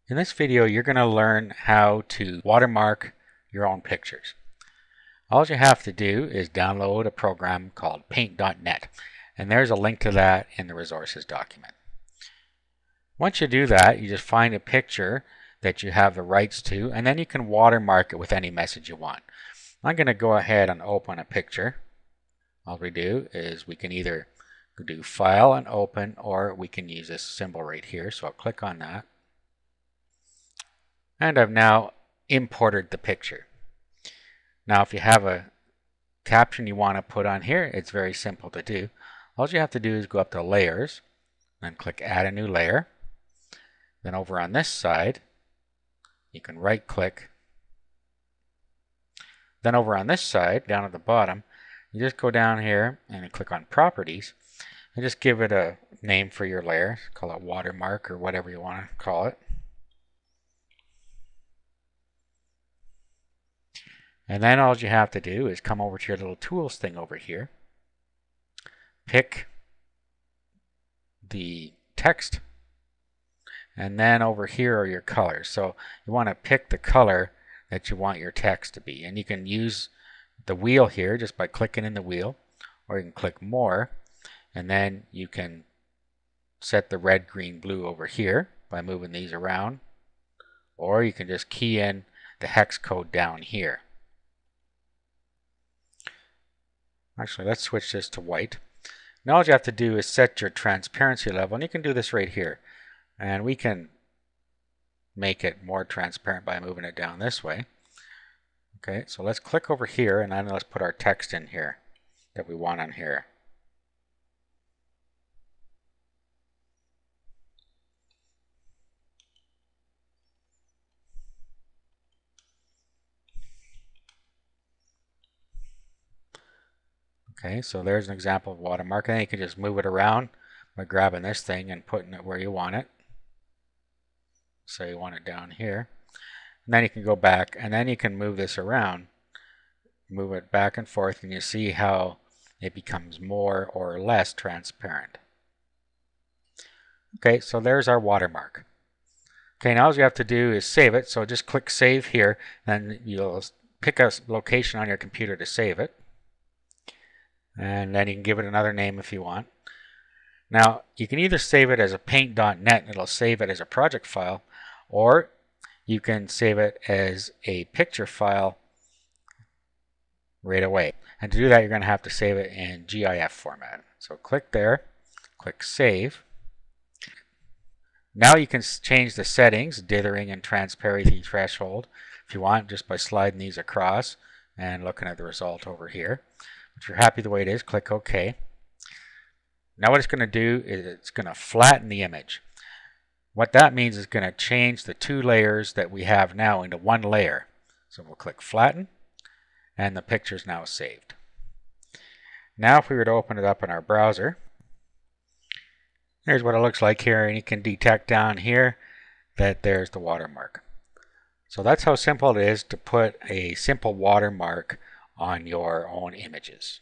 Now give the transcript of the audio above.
In this video, you're going to learn how to watermark your own pictures. All you have to do is download a program called paint.net, and there's a link to that in the resources document. Once you do that, you just find a picture that you have the rights to, and then you can watermark it with any message you want. I'm going to go ahead and open a picture. All we do is we can either do File and Open, or we can use this symbol right here. So I'll click on that. And I've now imported the picture. Now if you have a caption you want to put on here, it's very simple to do. All you have to do is go up to Layers, and click Add a New Layer. Then over on this side, you can right click. Then over on this side, down at the bottom, you just go down here and click on Properties, and just give it a name for your layer. Call it Watermark or whatever you want to call it. And then all you have to do is come over to your little tools thing over here, pick the text, and then over here are your colors. So you want to pick the color that you want your text to be. And you can use the wheel here just by clicking in the wheel, or you can click More, and then you can set the red, green, blue over here by moving these around, or you can just key in the hex code down here. Actually, let's switch this to white. Now all you have to do is set your transparency level, and you can do this right here. And we can make it more transparent by moving it down this way. Okay, so let's click over here, and then let's put our text in here that we want on here. Okay, so there's an example of watermark, and then you can just move it around by grabbing this thing and putting it where you want it. So you want it down here. And then you can go back, and then you can move this around, move it back and forth, and you see how it becomes more or less transparent. Okay, so there's our watermark. Okay, now all you have to do is save it. So just click Save here, and you'll pick a location on your computer to save it. And then you can give it another name if you want. Now, you can either save it as a paint.net and it'll save it as a project file, or you can save it as a picture file right away. And to do that, you're going to have to save it in GIF format. So click there, click Save. Now you can change the settings, dithering and transparency threshold, if you want, just by sliding these across and looking at the result over here. If you're happy the way it is, click OK. Now what it's going to do is it's going to flatten the image. What that means is going to change the two layers that we have now into one layer. So we'll click Flatten, and the picture is now saved. Now if we were to open it up in our browser, here's what it looks like here, and you can detect down here that there's the watermark. So that's how simple it is to put a simple watermark on your own images.